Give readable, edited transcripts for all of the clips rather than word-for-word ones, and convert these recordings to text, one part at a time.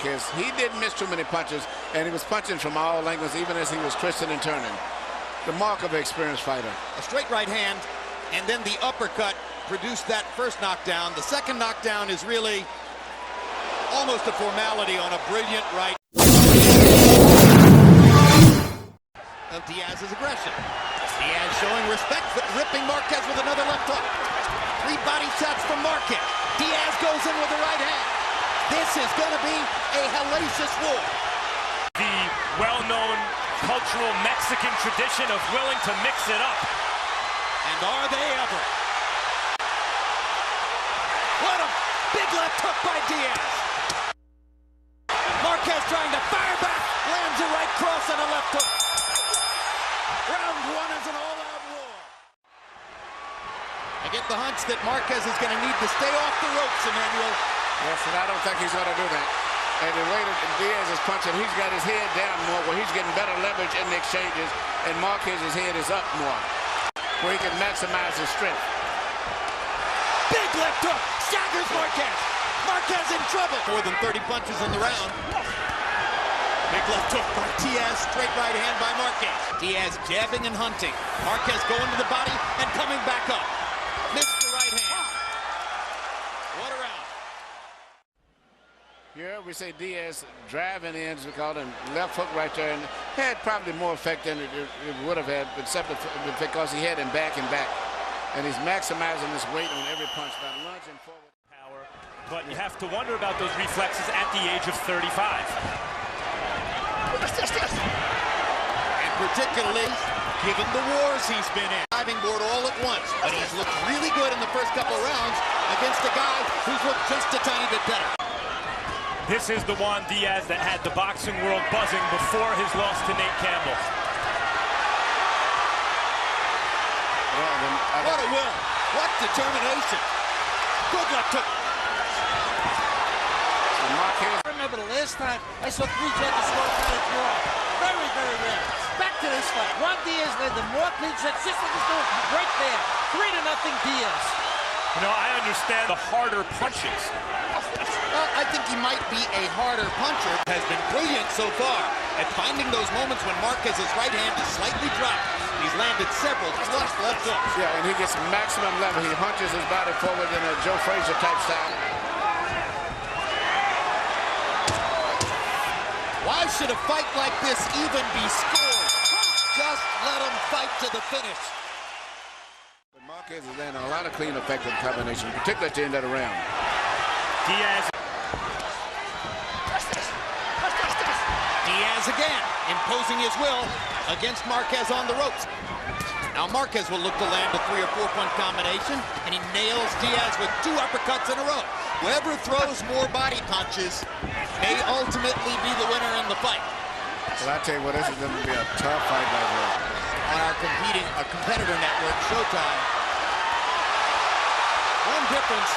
Marquez. He didn't miss too many punches, and he was punching from all angles, even as he was twisting and turning. The mark of an experienced fighter. A straight right hand, and then the uppercut produced that first knockdown. The second knockdown is really almost a formality on a brilliant right of Diaz's aggression. Diaz showing respect, but ripping Marquez with another left hook. 3 body shots from Marquez. Diaz goes in with the right hand. This is going to be a hellacious war. The well-known cultural Mexican tradition of willing to mix it up. And are they ever? What a big left hook by Diaz. Marquez trying to fire back, lands a right cross and a left hook. Round 1 is an all-out war. I get the hunch that Marquez is going to need to stay off the ropes, Emmanuel. Yes, and I don't think he's going to do that. And the way that Diaz is punching, he's got his head down more, where he's getting better leverage in the exchanges, and Marquez's head is up more, where he can maximize his strength. Big left hook, staggers Marquez. Marquez in trouble. More than 30 punches in the round. Big left hook by Diaz, straight right hand by Marquez. Diaz jabbing and hunting. Marquez going to the body and coming back up. Missed the right hand. What a round. Here we say Diaz driving in, as we call it, left hook right there, and had probably more effect than it would have had, except because he had him back and back. And he's maximizing his weight on every punch by lunging forward. Power, but you have to wonder about those reflexes at the age of 35. And particularly, given the wars he's been in. Diving board all at once, but he's looked really good in the first couple rounds against a guy who's looked just a tiny bit better. This is the Juan Diaz that had the boxing world buzzing before his loss to Nate Campbell. What a will! What determination! Good left hook. I remember the last time I saw 3 judges score a draw. Very, very rare. Back to this fight. Juan Diaz led the more clean sets. Just like he's doing right there. 3-0 Diaz. You know, I understand the harder punches. Well, I think he might be a harder puncher. Has been brilliant so far at finding those moments when Marquez's right hand is slightly dropped. He's landed several flush left hooks. Yeah, and he gets maximum level. He hunches his body forward in a Joe Frazier type style. Why should a fight like this even be scored? Just let him fight to the finish. But Marquez is landing a lot of clean, effective combinations, particularly at the end of the round. Diaz again, imposing his will against Marquez on the ropes. Now Marquez will look to land a 3 or 4 punch combination, and he nails Diaz with 2 uppercuts in a row. Whoever throws more body punches may ultimately be the winner in the fight. Well, I tell you what, this is going to be a tough fight right here. On our competitor network, Showtime. One difference.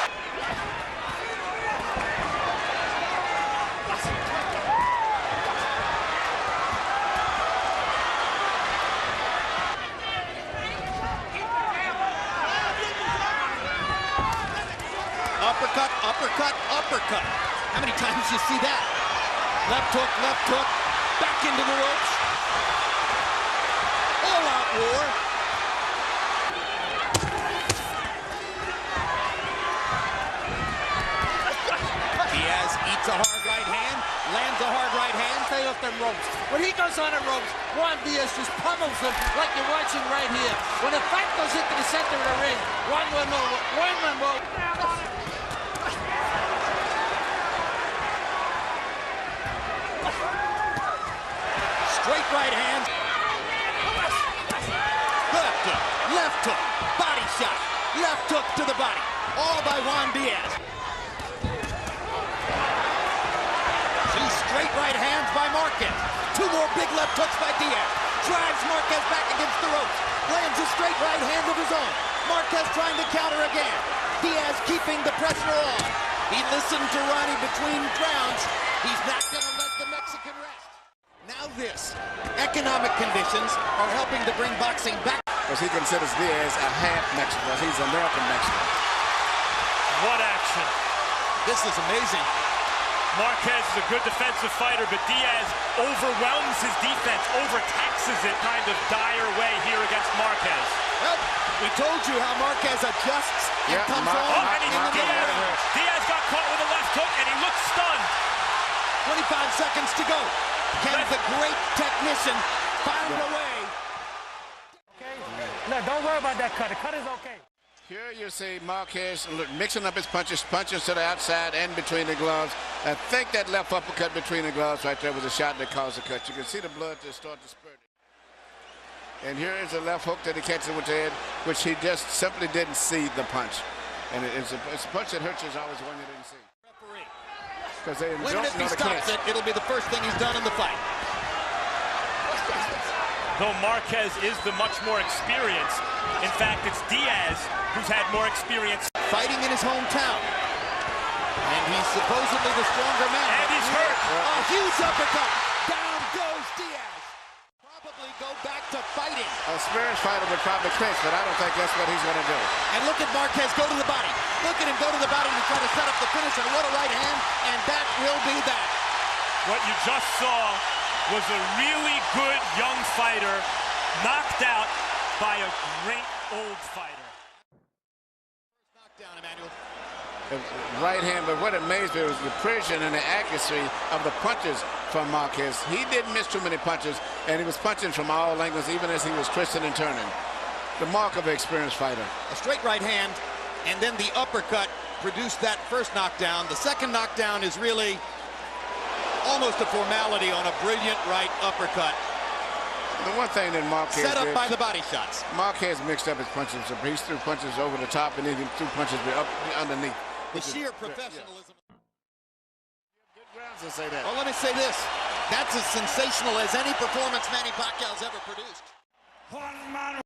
Uppercut, uppercut, uppercut. How many times do you see that? Left hook, back into the ropes. All-out war. Diaz eats a hard right hand, lands a hard right hand. Stay off them ropes. When he goes on the ropes, Juan Diaz just pummels him like you're watching right here. When the fight goes into the center of the ring, Juan will know. Straight right hand. Left hook, body shot, left hook to the body, all by Juan Diaz. 2 straight right hands by Marquez. 2 more big left hooks by Diaz. Drives Marquez back against the ropes. Lands a straight right hand of his own. Marquez trying to counter again. Diaz keeping the pressure on. He listened to Ronnie between rounds. He's not going to let the Mexican rest. Now this. Economic conditions are helping to bring boxing back. Because he considers Diaz a half Mexican. He's American Mexican. What action. This is amazing. Marquez is a good defensive fighter, but Diaz overwhelms his defense, overtaxes it kind of dire way here against Marquez. Well, we told you how Marquez adjusts and comes on. Oh, and Diaz got caught with a left hook, and he looks stunned. 25 seconds to go. Can the great technician find a way? Okay. No, don't worry about that cut. The cut is okay. Here you see Marquez mixing up his punches to the outside and between the gloves. I think that left uppercut between the gloves right there was a shot that caused the cut. You can see the blood just start to spurt. And here is a left hook that he catches with the head, which he just simply didn't see the punch. And it's a punch that hurts is always one you didn't see. Because they When if he stops it, it'll be the first thing he's done in the fight. Though Marquez is the much more experienced, in fact, it's Diaz who's had more experience. Fighting in his hometown. And he's supposedly the stronger man. And he's hurt. A huge uppercut. Down goes Diaz. Probably go back to fighting. A experienced fighter would probably clinch, but I don't think that's what he's going to do. And look at Marquez go to the body. Look at him go to the body to try to set up the finish. And what a right hand. And that will be that. What you just saw was a really good young fighter knocked out by a great old fighter. Knockdown, Emmanuel. Right hand, but what amazed me was the precision and the accuracy of the punches from Marquez. He didn't miss too many punches, and he was punching from all angles, even as he was twisting and turning. The mark of an experienced fighter. A straight right hand, and then the uppercut produced that first knockdown. The second knockdown is really almost a formality on a brilliant right uppercut. The one thing that Marquez set up did, by the body shots. Marquez mixed up his punches. So he threw punches over the top, and then he threw punches up underneath. The sheer professionalism. Good grounds to say that. Well, let me say this. That's as sensational as any performance Manny Pacquiao's ever produced.